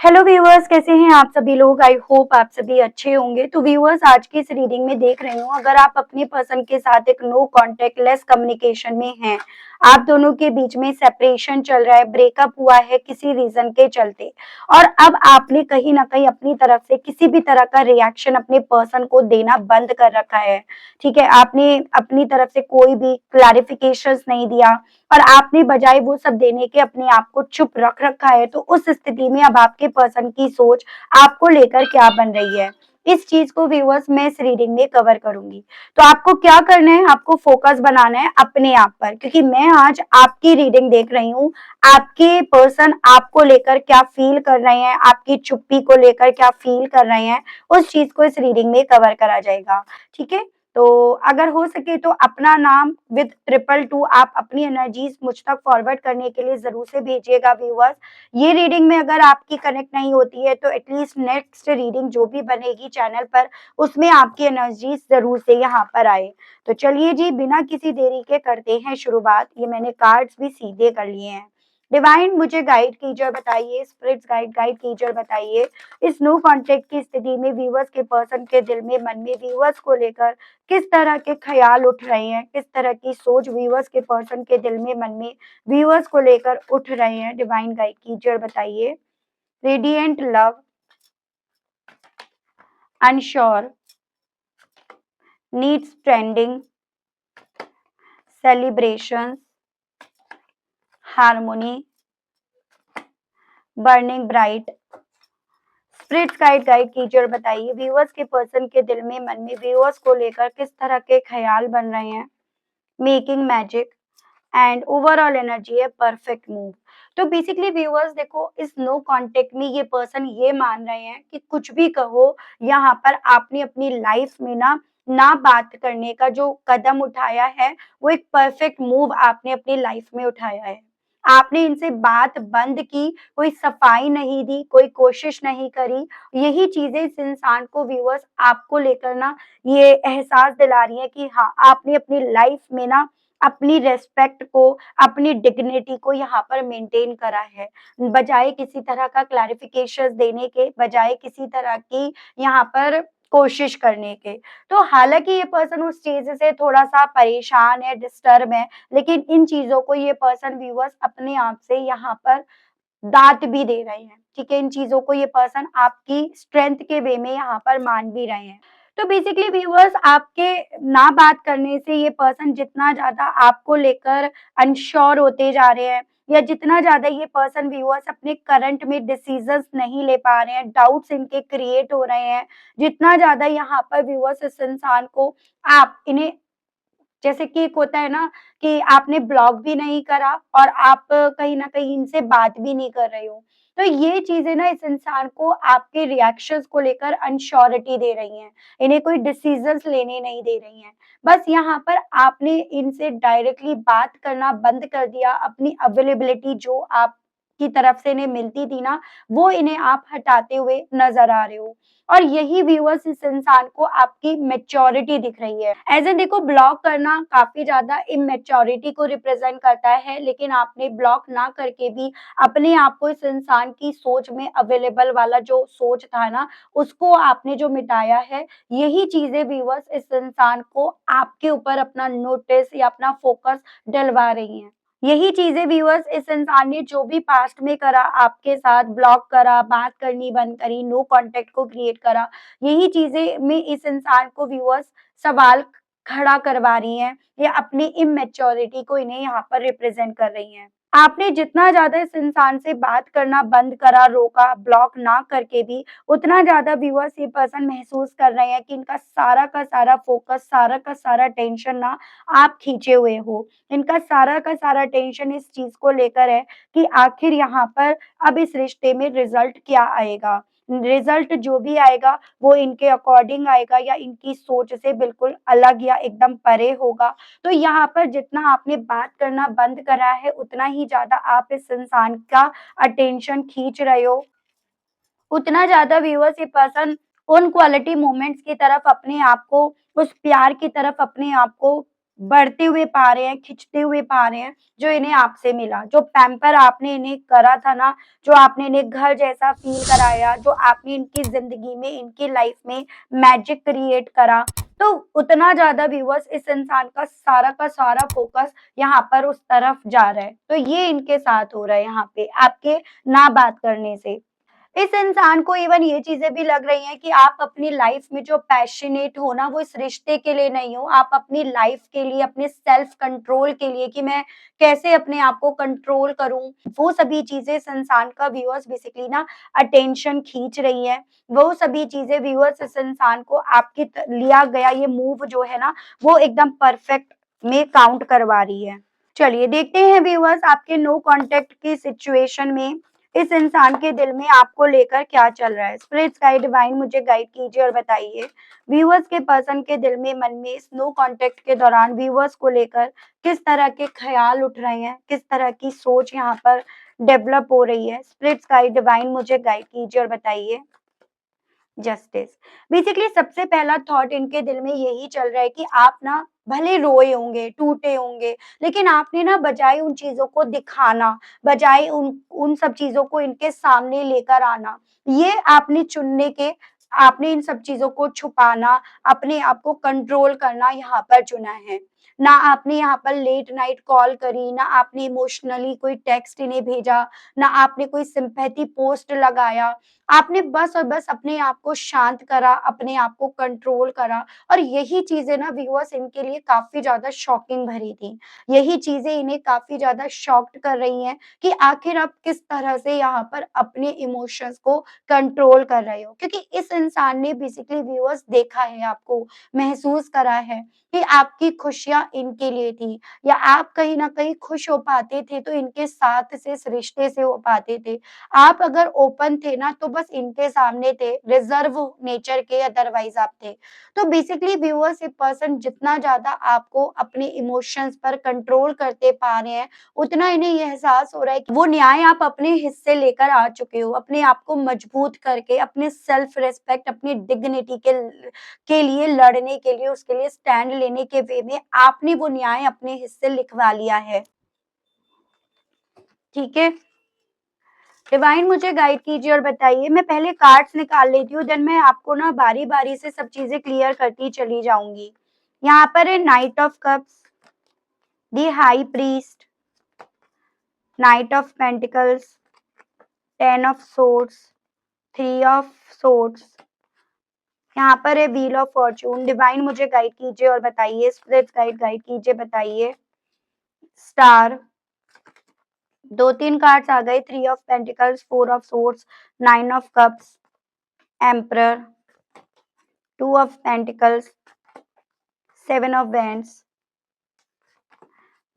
Hello viewers, कैसे हैं आप सभी लोग। आई होप आप सभी अच्छे होंगे। तो व्यूअर्स, आज की इस रीडिंग में देख रही हूँ, अगर आप अपने पर्सन के साथ एक नो कॉन्टेक्ट लेस कम्युनिकेशन में हैं, आप दोनों के बीच में सेपरेशन चल रहा है, ब्रेकअप हुआ है किसी रीजन के चलते, और अब आपने कहीं ना कहीं अपनी तरफ से किसी भी तरह का रिएक्शन अपने पर्सन को देना बंद कर रखा है। ठीक है, आपने अपनी तरफ से कोई भी क्लैरिफिकेशन नहीं दिया और आपने बजाय वो सब देने के अपने आप को चुप रख रखा है। तो उस स्थिति में अब आपके पर्सन की सोच आपको लेकर क्या बन रही है, इस चीज को व्यूअर्स मैं इस रीडिंग में कवर करूंगी। तो आपको क्या करना है, आपको फोकस बनाना है अपने आप पर, क्योंकि मैं आज आपकी रीडिंग देख रही हूँ। आपके पर्सन आपको लेकर क्या फील कर रहे हैं, आपकी चुप्पी को लेकर क्या फील कर रहे हैं, उस चीज को इस रीडिंग में कवर करा जाएगा। ठीक है, तो अगर हो सके तो अपना नाम विद 222 आप अपनी एनर्जीज मुझ तक फॉरवर्ड करने के लिए जरूर से भेजिएगा व्यूअर्स। ये रीडिंग में अगर आपकी कनेक्ट नहीं होती है तो एटलीस्ट नेक्स्ट रीडिंग जो भी बनेगी चैनल पर, उसमें आपकी एनर्जीज जरूर से यहाँ पर आए। तो चलिए जी, बिना किसी देरी के करते हैं शुरुआत। ये मैंने कार्ड्स भी सीधे कर लिए हैं। डिवाइन मुझे गाइड कीजिए और बताइए, स्पिरिट्स गाइड गाइड कीजिए और बताइए, इस नो कॉन्टेक्ट की स्थिति में व्यूअर्स के पर्सन के दिल में, मन में व्यूअर्स को लेकर किस तरह के ख्याल उठ रहे हैं, किस तरह की सोच व्यूअर्स के पर्सन के दिल में, मन में व्यूअर्स को लेकर उठ रहे हैं। डिवाइन गाइड कीजिए और बताइए। Radiant love, unsure, needs trending, celebration, harmony, burning bright. Spirits guide guide कीजिए और बताइए, व्यूअर्स के पर्सन के दिल में, मन में व्यूअर्स को लेकर किस तरह के ख्याल बन रहे हैं। Making magic and overall energy है परफेक्ट मूव। तो बेसिकली व्यूअर्स देखो, इस नो कांटेक्ट में ये पर्सन ये मान रहे हैं कि कुछ भी कहो, यहाँ पर आपने अपनी लाइफ में ना बात करने का जो कदम उठाया है, वो एक परफेक्ट मूव आपने अपनी लाइफ में उठाया है। आपने इनसे बात बंद की, कोई सफाई नहीं दी, कोई कोशिश नहीं करी। यही चीजें इस इंसान को व्यूअर्स आपको लेकर ये एहसास दिला रही है कि हाँ, आपने अपनी लाइफ में अपनी रेस्पेक्ट को, अपनी डिग्निटी को यहाँ पर मेंटेन करा है। बजाय किसी तरह का क्लैरिफिकेशन देने के, बजाय किसी तरह की यहाँ पर कोशिश करने के। तो हालांकि ये पर्सन उस चीज से थोड़ा सा परेशान है, डिस्टर्ब है, लेकिन इन चीजों को ये पर्सन व्यूअर्स अपने आप से यहाँ पर दांत भी दे रहे हैं। ठीक है, इन चीजों को ये पर्सन आपकी स्ट्रेंथ के वे में यहाँ पर मान भी रहे हैं। तो बेसिकली व्यूअर्स, आपके ना बात करने से ये पर्सन जितना ज्यादा आपको लेकर अनश्योर होते जा रहे हैं, या जितना ज्यादा ये पर्सन व्यूअर्स अपने करंट में डिसीजंस नहीं ले पा रहे हैं, डाउट्स इनके क्रिएट हो रहे हैं, जितना ज्यादा यहाँ पर व्यूअर्स इस इंसान को आप इन्हें, जैसे कि एक होता है ना कि आपने ब्लॉक भी नहीं करा और आप कहीं न कहीं इनसे बात भी नहीं कर रहे हो। तो ये चीज़ें इस इंसान को आपके रिएक्शंस को लेकर अनश्योरिटी दे रही हैं। इन्हें कोई डिसीज़न्स लेने नहीं दे रही हैं। बस यहाँ पर आपने इनसे डायरेक्टली बात करना बंद कर दिया। अपनी अवेलेबिलिटी जो आपकी तरफ से इन्हें मिलती थी वो इन्हें आप हटाते हुए नज़र आ रहे हो। और यही व्यूअर्स इस इंसान को आपकी मैच्योरिटी दिख रही है। एज़ इन देखो, ब्लॉक करना काफ़ी ज़्यादा इमैच्योरिटी को रिप्रेज़ेंट करता है, लेकिन आपने ब्लॉक ना करके भी अपने आप को इस इंसान की सोच में अवेलेबल वाला जो सोच था उसको आपने जो मिटाया है, यही चीज़ें व्यूअर्स इस इंसान को आपके ऊपर अपना नोटिस या अपना फ़ोकस डलवा रही हैं। यही चीज़ें व्यूअर्स इस इंसान ने जो भी पास्ट में करा, आपके साथ ब्लॉक करा, बात करनी बंद करी, नो कॉन्टैक्ट को क्रिएट करा, यही चीज़ें में इस इंसान को व्यूअर्स सवाल खड़ा करवा रही हैं, या अपनी इमैच्योरिटी को इन्हें यहाँ पर रिप्रेज़ेंट कर रही हैं। आपने जितना ज़्यादा इस इंसान से बात करना बंद करा, रोका, ब्लॉक ना करके भी, उतना ज़्यादा व्यूअर्स ये पर्सन महसूस कर रहे हैं कि इनका सारा का सारा फ़ोकस, सारा का सारा टेंशन आप खींचे हुए हो। इनका सारा का सारा टेंशन इस चीज़ को लेकर है कि आखिर यहाँ पर अब इस रिश्ते में रिज़ल्ट क्या आएगा? रिज़ल्ट जो भी आएगा वो इनके अकॉर्डिंग आएगा या इनकी सोच से बिल्कुल अलग या एकदम परे होगा। तो यहाँ पर जितना आपने बात करना बंद करा है, उतना ही ज़्यादा आप इस इंसान का अटेंशन खींच रहे हो। उतना ज़्यादा व्यूअर्स ये पर्सन उन क्वालिटी मोमेंट्स की तरफ अपने आप को, उस प्यार की तरफ अपने आप को बढ़ते हुए पा रहे हैं, खिंचते हुए पा रहे हैं, जो इन्हें आपसे मिला। जो पैम्पर आपने इन्हें करा था ना, जो आपने इन्हें घर जैसा फ़ील कराया, जो आपने इनकी ज़िंदगी में, इनकी लाइफ़ में मैजिक क्रिएट करा, तो उतना ज़्यादा व्यूअर्स इस इंसान का सारा फ़ोकस यहाँ पर उस तरफ जा रहा है। तो ये इनके साथ हो रहा है यहाँ पे, आपके ना बात करने से। इस इंसान को इवन ये चीज़ें भी लग रही हैं कि आप अपनी लाइफ में जो पैशनेट हो ना, वो इस रिश्ते के लिए नहीं हो। आप अपनी लाइफ के लिए, अपने सेल्फ कंट्रोल के लिए कि मैं कैसे अपने आप को कंट्रोल करूँ, वो सभी चीज़ें इस इंसान का व्यूअर्स बेसिकली ना अटेंशन खींच रही हैं। वो सभी चीज़ें व्यूअर्स इस इंसान को आपकी लिया गया ये मूव जो है ना, वो एकदम परफेक्ट में काउंट करवा रही है। चलिए देखते हैं व्यूअर्स आपके नो कॉन्टैक्ट की सिचुएशन में इस इंसान के दिल में आपको लेकर क्या चल रहा है। स्पिरिट्स गाइड डिवाइन मुझे गाइड कीजिए और बताइए व्यूअर्स के पर्सन के दिल में, मन में इस नो कॉन्टैक्ट के दौरान व्यूअर्स को लेकर किस तरह के ख्याल उठ रहे हैं, किस तरह की सोच यहाँ पर डेवलप हो रही है। स्पिरिट्स गाइड डिवाइन मुझे गाइड कीजिए और बताइए। जस्टिस। बेसिकली सबसे पहला थॉट इनके दिल में यही चल रहा है कि आप ना भले रोए होंगे, टूटे होंगे, लेकिन आपने ना बजाय उन चीज़ों को दिखाना, बजाय उन उन सब चीज़ों को इनके सामने लेकर आना, ये आपने चुनने के आपने इन सब चीज़ों को छुपाना, अपने आप को कंट्रोल करना यहाँ पर चुना है। ना आपने यहाँ पर लेट नाइट कॉल करी, ना आपने इमोशनली कोई टेक्स्ट इन्हें भेजा, ना आपने कोई सिम्पैथी पोस्ट लगाया। आपने बस और बस अपने आप को शांत करा, अपने आप को कंट्रोल करा और यही चीज़ें ना व्यूअर्स इनके लिए काफ़ी ज़्यादा शॉकिंग भरी थी। यही चीज़ें इन्हें काफ़ी ज़्यादा शॉक्ड कर रही हैं कि आखिर आप किस तरह से यहाँ पर अपने इमोशंस को कंट्रोल कर रहे हो। क्योंकि इस इंसान ने बेसिकली व्यूअर्स देखा है आपको, महसूस करा है कि आपकी खुशियाँ इनके लिए थी या आप कहीं न कहीं खुश हो पाते थे तो इनके साथ से इस रिश्ते से हो पाते थे। आप अगर ओपन थे ना तो बस इनके सामने थे, रिज़र्व नेचर के अदरवाइज़ आप थे। तो बेसिकली व्यूअर्स ये पर्सन जितना ज़्यादा आपको अपने इमोशंस पर कंट्रोल करते पा रहे हैं, उतना इन्हें ये एहसास हो रहा है कि वो न्याय आप अपने हिस्से लेकर आ चुके हो। अपने आप को मजबूत करके, अपने सेल्फ रिस्पेक्ट, अपनी डिग्निटी के लिए लड़ने के लिए, उसके लिए स्टैंड लेने के वे में आपने वो न्याय अपने हिस्से लिखवा लिया है। ठीक है? डिवाइन मुझे गाइड कीजिए और बताइए। मैं पहले कार्ड्स निकाल लेती हूँ, देन मैं आपको ना बारी-बारी से सब चीज़ें क्लियर करती चली जाऊँगी। यहाँ पर है night of cups, the high priest, night of pentacles, 10 of swords, 3 of swords. यहाँ पर है व्हील ऑफ फॉर्च्यून। डिवाइन मुझे गाइड कीजिए और बताइए, स्पिरिट्स गाइड गाइड कीजिए, बताइए। स्टार, 2-3 कार्ड्स आ गए, 3 of pentacles, 4 of swords, 9 of cups, emperor, 2 of pentacles, 7 of wands,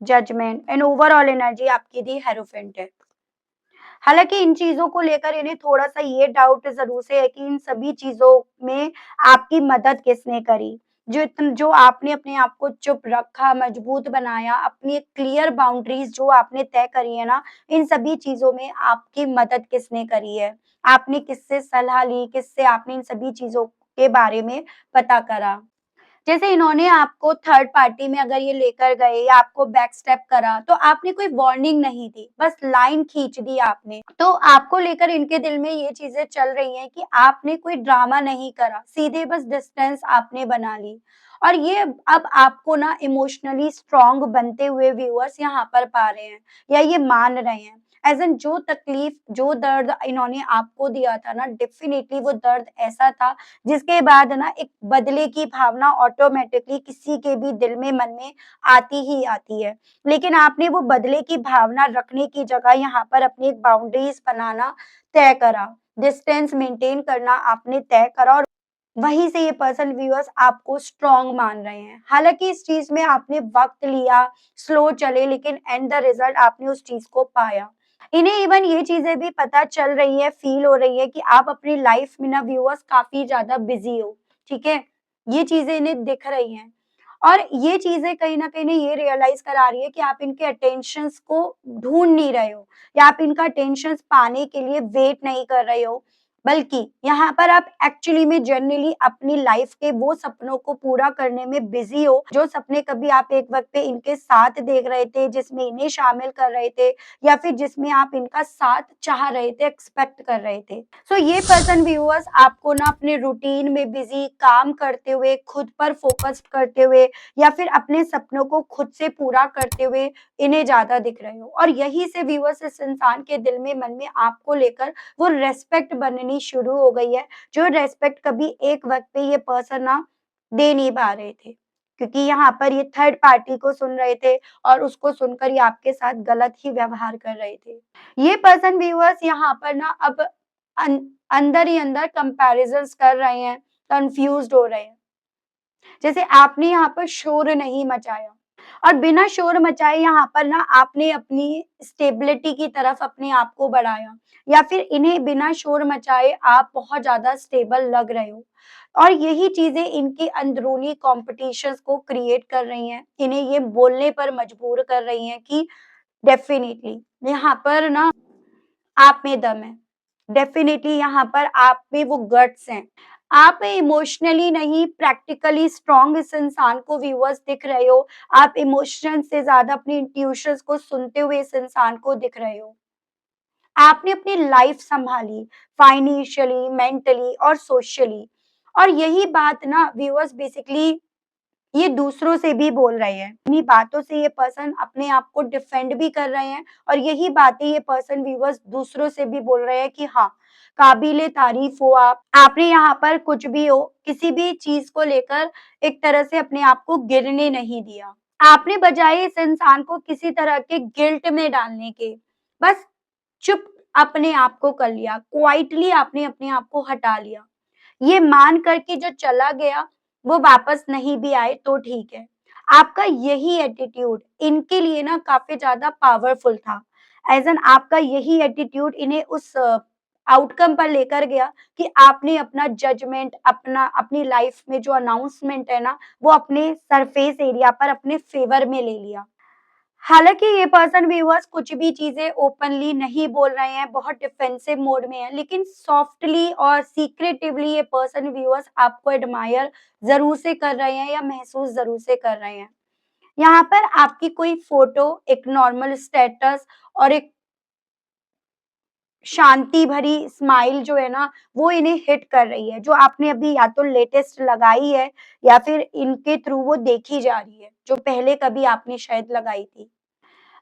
judgement and overall energy आपकी दी हेरोफेंट है। हालाँकि इन चीज़ों को लेकर इन्हें थोड़ा-सा ये डाउट ज़रूर से है कि इन सभी चीज़ों में आपकी मदद किसने करी? जो आपने अपने आप को चुप रखा, मजबूत बनाया, अपनी एक क्लियर बाउंड्रीज़ जो आपने तय करी है ना, इन सभी चीज़ों में आपकी मदद किसने करी है? आपने किससे सलाह ली? किससे आपने इन सभी चीज़ों के बारे में पता करा? जैसे इन्होंने आपको थर्ड पार्टी में अगर ये लेकर गए या आपको बैक स्टेप करा, तो आपने कोई वार्निंग नहीं दी, बस लाइन खींच दी आपने। तो आपको लेकर इनके दिल में ये चीज़ें चल रही हैं कि आपने कोई ड्रामा नहीं करा, सीधे बस डिस्टेंस आपने बना ली। और ये अब आपको ना इमोशनली स्ट्रॉन्ग बनते हुए व्यूअर्स यहाँ पर पा रहे हैं या ये मान रहे हैं। एज़ एन जो तकलीफ, जो दर्द इन्होंने आपको दिया था ना, डेफ़िनिटली वो दर्द ऐसा था जिसके बाद ना एक बदले की भावना ऑटोमेटिकली किसी के भी दिल में, मन में आती ही आती है। लेकिन आपने वो बदले की भावना रखने की जगह यहाँ पर अपनी एक बाउंड्रीज़ बनाना तय करा, डिस्टेंस मेंटेन करना आपने तय करा और वहीं से ये पर्सन व्यूअर्स आपको स्ट्रॉन्ग मान रहे हैं। हालाँकि इस चीज़ में आपने वक़्त लिया, स्लो चले, लेकिन एंड द रिज़ल्ट आपने उस चीज़ को पाया। इन्हें इवन ये चीज़ें भी पता चल रही है, फ़ील हो रही है कि आप अपनी लाइफ़ में ना व्यूअर्स काफ़ी ज़्यादा बिज़ी हो, ठीक है? ये चीज़ें इन्हें दिख रही हैं और ये चीज़ें कहीं न कहीं इन्हें ये रियलाइज़ करा रही है कि आप इनके अटेंशन्स को ढूँढ नहीं रहे हो या आप इनका अटेंशन्स पाने के लिए वेट नहीं कर रहे हो। बल्कि यहाँ पर आप एक्चुअली में जनरली अपनी लाइफ के वो सपनों को पूरा करने में बिजी हो, जो सपने कभी आप एक वक्त पे इनके साथ देख रहे थे, जिसमें इन्हें शामिल कर रहे थे, या फिर जिसमें आप इनका साथ चाह रहे थे, एक्सपेक्ट कर रहे थे। सो ये पर्सन व्यूअर्स आपको ना अपने रूटीन में बिजी काम करते हुए, खुद पर फोकस्ड करते हुए, या फिर अपने सपनों को खुद से पूरा करते हुए इन्हें ज्यादा दिख रहे हो, और यही से व्यूअर्स इस इंसान के दिल में, मन में आपको लेकर वो रेस्पेक्ट बननी शुरू हो गई है, जो रेस्पेक्ट कभी एक वक्त पे ये पर्सन ना दे नहीं पा रहे थे, क्योंकि यहाँ पर ये थर्ड पार्टी को सुन रहे थे और उसको सुनकर ये आपके साथ गलत ही व्यवहार कर रहे थे। ये पर्सन व्यूअर्स यहाँ पर ना अब अंदर ही अंदर कंपैरिजंस कर रहे हैं, कंफ्यूज्ड हो रहे हैं। जैसे आपने यहाँ पर शोर नहीं मचाया, और बिना शोर मचाए यहाँ पर ना आपने अपनी स्टेबिलिटी की तरफ अपने आप को बढ़ाया, या फिर इन्हें बिना शोर मचाए आप बहुत ज्यादा स्टेबल लग रहे हो, और यही चीजें इनकी अंदरूनी कॉम्पिटिशंस को क्रिएट कर रही हैं, इन्हें ये बोलने पर मजबूर कर रही हैं कि डेफिनेटली यहाँ पर ना आप में दम है। डेफिनिटली यहाँ पर आप में वो गट्स हैं। आप इमोशनली नहीं, प्रैक्टिकली स्ट्रॉन्ग इस इंसान को व्यूअर्स दिख रहे हो। आप इमोशन से ज़्यादा अपनी इंट्यूशंस को सुनते हुए इस इंसान को दिख रहे हो। आपने अपनी लाइफ सँभाली, फाइनेंशियली, मेंटली और सोशली, और यही बात ना व्यूअर्स बेसिकली ये दूसरों से भी बोल रहे हैं। इन्हीं बातों से ये पर्सन अपने आप को डिफेंड भी कर रहे हैं, और यही बातें ये पर्सन व्यूअर्स दूसरों से भी बोल रहे हैं कि हाँ, काबिले तारीफ हो आप। आपने यहाँ पर कुछ भी हो, किसी भी चीज को लेकर एक तरह से अपने आप को गिरने नहीं दिया। आपने बजाय इस इंसान को किसी तरह के गिल्ट में डालने के, बस चुप अपने आप को कर लिया। क्वाइटली आपने अपने आप को हटा लिया। ये मान कर के जो चला गया, वो वापस नहीं भी आए तो ठीक है। आपका यही एटीट्यूड इनके लिए ना काफ़ी ज़्यादा पावरफुल था। एज़ एन आपका यही एटीट्यूड इन्हें उस आउटकम पर लेकर गया कि आपने अपना जजमेंट, अपनी लाइफ में जो अनाउंसमेंट है ना, वो अपने सरफेस एरिया पर अपने फेवर में ले लिया। हालाँकि ये पर्सन व्यूअर्स कुछ भी चीज़ें ओपनली नहीं बोल रहे हैं, बहुत डिफेंसिव मोड में हैं, लेकिन सॉफ्टली और सीक्रेटिवली ये पर्सन व्यूअर्स आपको एडमायर ज़रूर से कर रहे हैं, या महसूस ज़रूर से कर रहे हैं। यहाँ पर आपकी कोई फ़ोटो, एक नॉर्मल स्टेटस और एक शांति भरी स्माइल जो है ना, वो इन्हें हिट कर रही है, जो आपने अभी या तो लेटेस्ट लगाई है, या फिर इनके थ्रू वो देखी जा रही है, जो पहले कभी आपने शायद लगाई थी।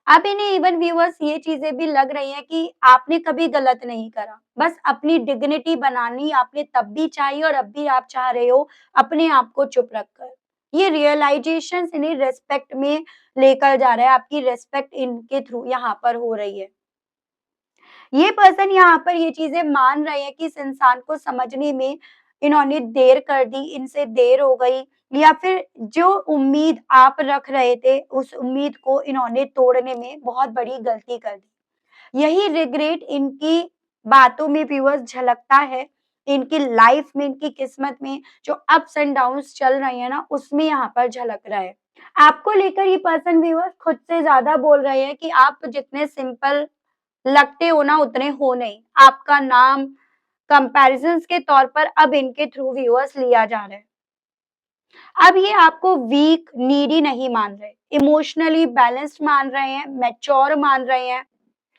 अब इन्हें इवन व्यूअर्स ये चीजें भी लग रही हैं कि आपने कभी गलत नहीं करा, बस अपनी डिग्निटी बनानी आपने तब भी चाहिए, और अब भी आप चाह रहे हो अपने आप को चुप रखकर। ये रियलाइजेशन इन्हें रेस्पेक्ट में लेकर जा रहा है, आपकी रेस्पेक्ट इनके थ्रू यहाँ पर हो रही है। ये पर्सन यहाँ पर ये चीजें मान रहे हैं कि इस इंसान को समझने में इन्होंने देर कर दी, इनसे देर हो गई, या फिर जो उम्मीद आप रख रहे थे, उस उम्मीद को इन्होंने तोड़ने में बहुत बड़ी गलती कर दी। यही रिग्रेट इनकी बातों में व्यूअर्स झलकता है, इनकी लाइफ में, इनकी किस्मत में जो अप्स एंड डाउन्स चल रही है ना, उसमें यहाँ पर झलक रहा है। आपको लेकर ये पर्सन व्यूअर्स खुद से ज्यादा बोल रहे हैं कि आप जितने सिंपल लगते हो ना, उतने हो नहीं। आपका नाम कंपैरिजंस के तौर पर अब इनके थ्रू व्यूअर्स लिया जा रहा है। अब ये आपको वीक, नीडी नहीं मान रहे, इमोशनली बैलेंस्ड मान रहे हैं, मैच्योर मान रहे हैं,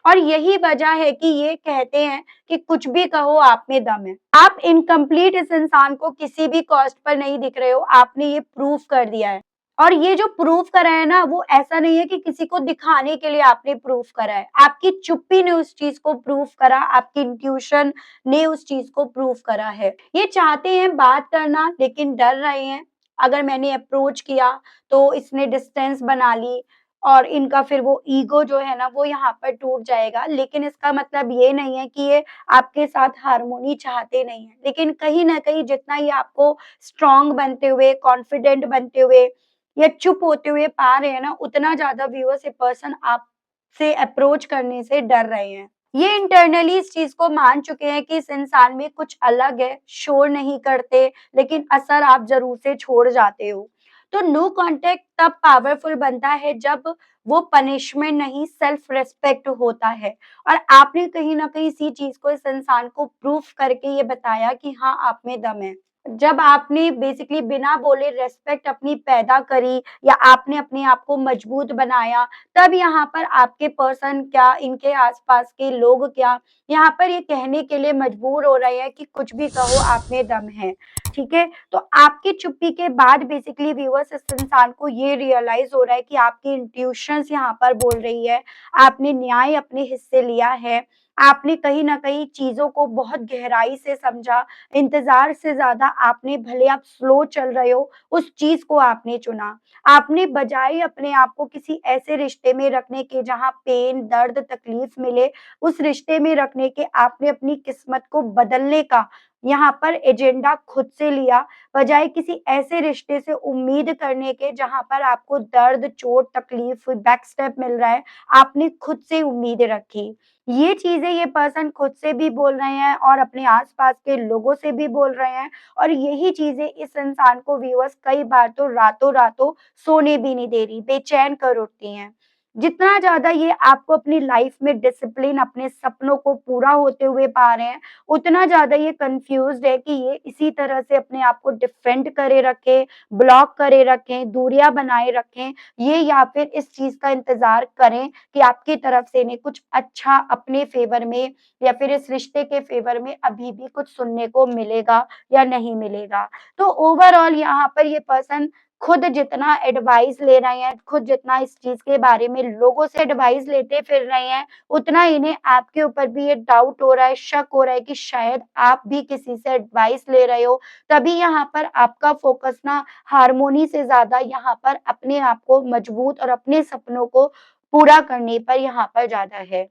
और यही वजह है कि ये कहते हैं कि कुछ भी कहो आप में दम है। आप इनकम्प्लीट इस इंसान को किसी भी कॉस्ट पर नहीं दिख रहे हो, आपने ये प्रूव कर दिया है। और ये जो प्रूफ करा है ना, वो ऐसा नहीं है कि किसी को दिखाने के लिए आपने प्रूफ करा है। आपकी चुप्पी ने उस चीज को प्रूफ करा, आपकी इंट्यूशन ने उस चीज को प्रूफ करा है। ये चाहते हैं बात करना, लेकिन डर रहे हैं, अगर मैंने अप्रोच किया तो इसने डिस्टेंस बना ली, और इनका फिर वो ईगो जो है ना, वो यहाँ पर टूट जाएगा। लेकिन इसका मतलब ये नहीं है कि ये आपके साथ हार्मोनी चाहते नहीं है, लेकिन कहीं ना कहीं जितना ये आपको स्ट्रांग बनते हुए, कॉन्फिडेंट बनते हुए, या चुप होते हुए पा रहे हैं ना, उतना ज्यादा व्यूअर्स ये पर्सन आपसे अप्रोच करने से डर रहे हैं। ये इंटरनली इस चीज को मान चुके हैं कि इस इंसान में कुछ अलग है, शोर नहीं करते, लेकिन असर आप जरूर से छोड़ जाते हो। तो नो कांटेक्ट तब पावरफुल बनता है जब वो पनिशमेंट नहीं, सेल्फ रिस्पेक्ट होता है। और आपने कहीं न कहीं इसी चीज़ को इस इंसान को प्रूफ करके ये बताया कि हाँ, आप में दम है। जब आपने बेसिकली बिना बोले रिस्पेक्ट अपनी पैदा करी या आपने अपने आप को मजबूत बनाया, तब यहाँ पर आपके पर्सन क्या, इनके आस-पास के लोग क्या, यहाँ पर ये कहने के लिए मजबूर हो रहे हैं कि कुछ भी कहो आप में दम है, ठीक है? तो आपकी चुप्पी के बाद बेसिकली व्यूअर्स इस इंसान को ये रियलाइज़ हो रहा है कि आपकी इंट्यूशंस यहाँ पर बोल रही है, आपने न्याय अपने हिस्से लिया है, आपने कहीं न कहीं चीज़ों को बहुत गहराई से समझा, इंतज़ार से ज़्यादा आपने, भले आप स्लो चल रहे हो, उस चीज़ को आपने चुना। आपने बजाय अपने आप को किसी ऐसे रिश्ते में रखने के जहाँ पेन, दर्द, तकलीफ मिले, उस रिश्ते में रखने के आपने अपनी किस्मत को बदलने का यहाँ पर एजेंडा खुद से लिया, बजाय किसी ऐसे रिश्ते से उम्मीद करने के जहाँ पर आपको दर्द, चोट, तकलीफ, बैकस्टेप मिल रहा है, आपने खुद से उम्मीद रखी। ये चीज़ें ये पर्सन खुद से भी बोल रहे हैं और अपने आस-पास के लोगों से भी बोल रहे हैं और यही चीज़ें इस इंसान को व्यूअर्स कई बार तो रातों-रातों सोने भी नहीं दे रही, बेचैन कर उठती हैं। जितना ज़्यादा ये आपको अपनी लाइफ में डिसिप्लिन, अपने सपनों को पूरा होते हुए पा रहे हैं, उतना ज़्यादा ये कन्फ्यूज़्ड है कि ये इसी तरह से अपने आप को डिफेंड करे रखें, ब्लॉक करे रखें, दूरियाँ बनाए रखें, ये या फिर इस चीज़ का इंतज़ार करें कि आपकी तरफ से इन्हें कुछ अच्छा अपने फ़ेवर में या फिर इस रिश्ते के फ़ेवर में अभी भी कुछ सुनने को मिलेगा या नहीं मिलेगा। तो ओवरऑल यहाँ पर ये पर्सन खुद जितना एडवाइस ले रहे हैं, खुद जितना इस चीज़ के बारे में लोगों से एडवाइस लेते फिर रहे हैं, उतना इन्हें आपके ऊपर भी ये डाउट हो रहा है, शक हो रहा है कि शायद आप भी किसी से एडवाइस ले रहे हो। तभी यहाँ पर आपका फ़ोकस ना हार्मोनी से ज़्यादा यहाँ पर अपने आप को मजबूत और अपने सपनों को पूरा करने पर यहाँ पर ज़्यादा है।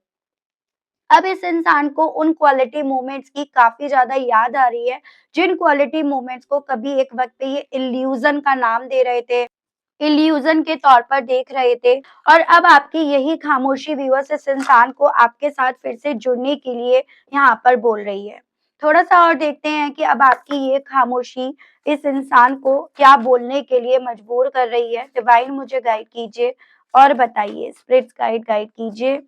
अब इस इंसान को उन क्वालिटी मोमेंट्स की काफ़ी ज़्यादा याद आ रही है, जिन क्वालिटी मोमेंट्स को कभी एक वक़्त पे ये इल्यूज़न का नाम दे रहे थे, इल्यूज़न के तौर पर देख रहे थे और अब आपकी यही खामोशी व्यूअर्स इस इंसान को आपके साथ फिर से जुड़ने के लिए यहाँ पर बोल रही है। थोड़ा-सा और देखते हैं कि अब आपकी ये खामोशी इस इंसान को क्या बोलने के लिए मजबूर कर रही है। डिवाइन मुझे गाइड कीजिए और बताइए, स्पिरिट्स गाइड गाइड कीजिए।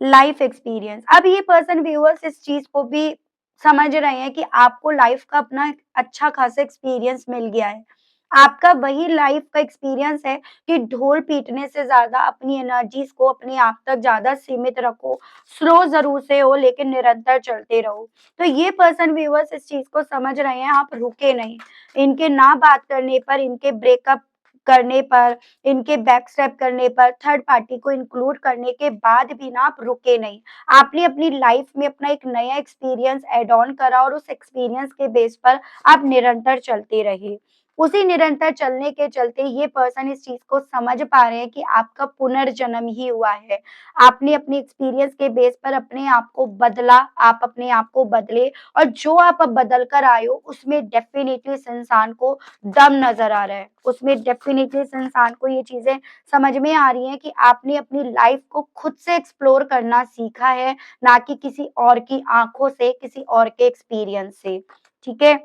लाइफ एक्सपीरियंस, अब ये पर्सन व्यूअर्स इस चीज को भी समझ रहे हैं कि आपको लाइफ का अपना एक अच्छा खासा एक्सपीरियंस मिल गया है। आपका वही लाइफ का एक्सपीरियंस है कि ढोल पीटने से ज्यादा अपनी एनर्जीज को अपने आप तक ज्यादा सीमित रखो, स्लो जरूर से हो लेकिन निरंतर चलते रहो। तो ये पर्सन व्यूअर्स इस चीज को समझ रहे हैं, आप रुके नहीं। इनके ना बात करने पर, इनके ब्रेकअप करने पर, इनके बैक स्टेप करने पर, थर्ड पार्टी को इंक्लूड करने के बाद भी ना आप रुके नहीं। आपने अपनी लाइफ में अपना एक नया एक्सपीरियंस ऐड ऑन करा और उस एक्सपीरियंस के बेस पर आप निरंतर चलते रहे। उसी निरंतर चलने के चलते ये पर्सन इस चीज़ को समझ पा रहे हैं कि आपका पुनर्जन्म ही हुआ है। आपने अपने एक्सपीरियंस के बेस पर अपने आप को बदला, आप अपने आप को बदले और जो आप अब बदल कर आए हो उसमें डेफ़िनिटली इस इंसान को दम नज़र आ रहा है। उसमें डेफ़िनिटली इस इंसान को ये चीज़ें समझ में आ रही हैं कि आपने अपनी लाइफ़ को खुद से एक्सप्लोर करना सीखा है, ना कि किसी और की आँखों से, किसी और के एक्सपीरियंस से। ठीक है?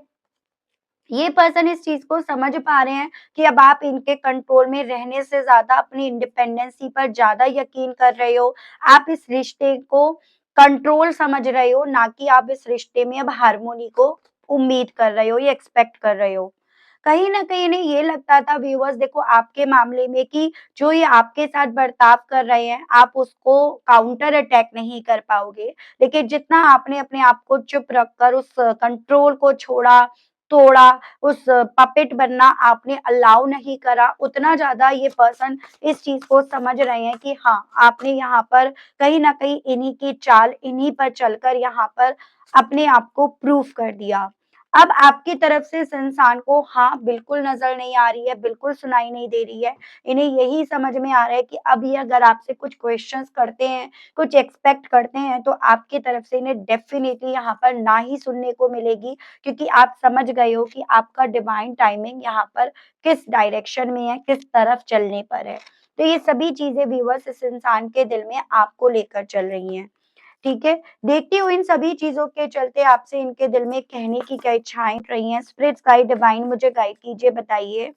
ये पर्सन इस चीज़ को समझ पा रहे हैं कि अब आप इनके कंट्रोल में रहने से ज़्यादा अपनी इंडिपेंडेंसी पर ज़्यादा यकीन कर रहे हो। आप इस रिश्ते को कंट्रोल समझ रहे हो, ना कि आप इस रिश्ते में अब हार्मोनी को उम्मीद कर रहे हो या एक्सपेक्ट कर रहे हो। कहीं न कहीं इन्हें ये लगता था व्यूअर्स, देखो आपके मामले में कि जो ये आपके साथ बर्ताव कर रहे हैं, आप उसको काउंटर अटैक नहीं कर पाओगे। लेकिन जितना आपने अपने आप को चुप रखकर उस कंट्रोल को छोड़ा, तोड़ा, उस पपेट बनना आपने अलाउ नहीं करा, उतना ज़्यादा ये पर्सन इस चीज़ को समझ रहे हैं कि हाँ, आपने यहाँ पर कहीं न कहीं इन्हीं की चाल, इन्हीं पर चलकर यहाँ पर अपने आप को प्रूव कर दिया। अब आपकी तरफ से इस इंसान को हाँ, बिल्कुल नज़र नहीं आ रही है, बिल्कुल सुनाई नहीं दे रही है। इन्हें यही समझ में आ रहा है कि अब ये अगर आपसे कुछ क्वेश्चंस करते हैं, कुछ एक्सपेक्ट करते हैं, तो आपकी तरफ से इन्हें डेफ़िनिटली यहाँ पर ना ही सुनने को मिलेगी, क्योंकि आप समझ गए हो कि आपका डिवाइन टाइमिंग यहाँ पर किस डायरेक्शन में है, किस तरफ चलने पर है। तो ये सभी चीज़ें व्यूअर्स इस इंसान के दिल में आपको लेकर चल रही हैं। ठीक है? देखती हूँ इन सभी चीज़ों के चलते आपसे इनके दिल में कहने की क्या इच्छाएँ रही हैं। स्पिरिट्स गाइड, डिवाइन मुझे गाइड कीजिए, बताइए।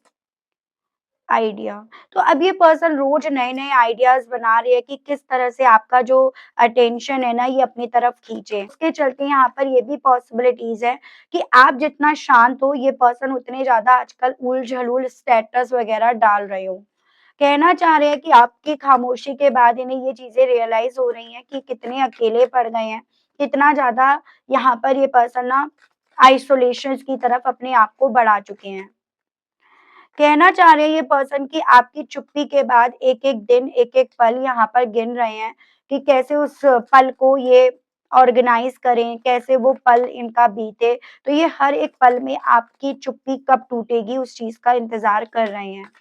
आइडिया। तो अब ये पर्सन रोज नए नए आइडियाज बना रही है कि किस तरह से आपका जो अटेंशन है ना ये अपनी तरफ खींचे। उसके चलते यहाँ पर ये भी पॉसिबिलिटीज है कि आप जितना शांत हो ये पर्सन उतने ज्यादा आजकल उल स्टेटस वगैरह डाल रहे हो। कहना चाह रहे हैं कि आपकी खामोशी के बाद इन्हें ये चीजें रियलाइज हो रही हैं कि कितने अकेले पड़ गए हैं, कितना ज्यादा यहाँ पर ये पर्सन ना आइसोलेशन की तरफ अपने आप को बढ़ा चुके हैं। कहना चाह रहे हैं ये पर्सन कि आपकी चुप्पी के बाद एक-एक दिन, एक-एक पल यहाँ पर गिन रहे हैं कि कैसे उस पल को ये ऑर्गेनाइज़ करें, कैसे वो पल इनका बीते। तो ये हर एक पल में आपकी चुप्पी कब टूटेगी उस चीज़ का इंतज़ार कर रहे हैं,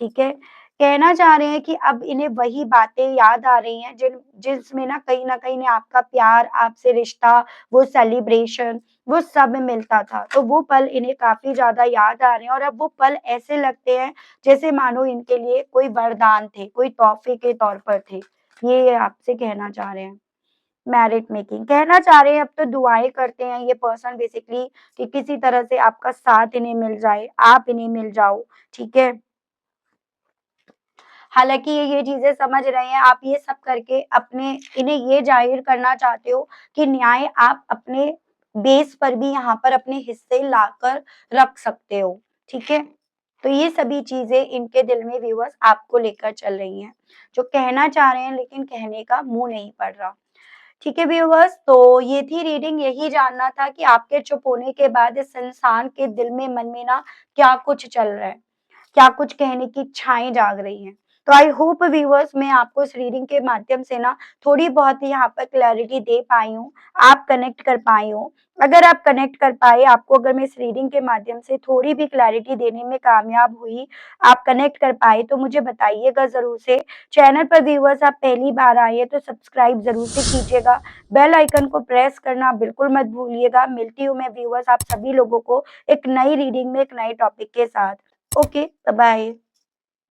ठीक है? कहना चाह रहे हैं कि अब इन्हें वही बातें याद आ रही हैं जिसमें ना कहीं न कहीं आपका प्यार, आपसे रिश्ता, वो सेलिब्रेशन वो सब मिलता था। तो वो पल इन्हें काफ़ी ज़्यादा याद आ रहे हैं और अब वो पल ऐसे लगते हैं जैसे मानो इनके लिए कोई वरदान थे, कोई तोहफ़े के तौर पर थे। ये आपसे कहना चाह रहे हैं। मैरिड मेकिंग कहना चाह रहे हैं अब तो दुआएँ करते हैं ये पर्सन बेसिकली कि किसी तरह से आपका साथ इन्हें मिल जाए, आप इन्हें मिल जाओ, ठीक है? हालाँकि ये चीज़ें समझ रहे हैं, आप ये सब करके अपने इन्हें ये ज़ाहिर करना चाहते हो कि न्याय आप अपने बेस पर भी यहाँ पर अपने हिस्से लाकर रख सकते हो, ठीक है? तो ये सभी चीज़ें इनके दिल में व्यूअर्स आपको लेकर चल रही हैं, जो कहना चाह रहे हैं लेकिन कहने का मुँह नहीं पड़ रहा। ठीक है व्यूअर्स, तो ये थी रीडिंग, यही जानना था कि आपके चुप होने के बाद इस इंसान के दिल में, मन में ना क्या कुछ चल रहा है। क्या कुछ कहने की इच्छाएँ जाग रही हैं। तो आई होप व्यूअर्स मैं आपको इस रीडिंग के माध्यम से ना थोड़ी बहुत ही यहाँ पर क्लैरिटी दे पाई हूँ, आप कनेक्ट कर पाए हो। अगर आप कनेक्ट कर पाए, आपको अगर मैं इस रीडिंग के माध्यम से थोड़ी भी क्लैरिटी देने में कामयाब हुई, आप कनेक्ट कर पाए तो मुझे बताइएगा ज़रूर से। चैनल पर व्यूअर्स आप पहली बार आए हैं तो सब्सक्राइब ज़रूर से कीजिएगा, बेल आइकन को प्रेस करना बिल्कुल मत भूलिएगा। मिलती हूँ मैं व्यूअर्स आप सभी लोगों को एक नई रीडिंग में एक नए टॉपिक के साथ। Okay, bye-bye.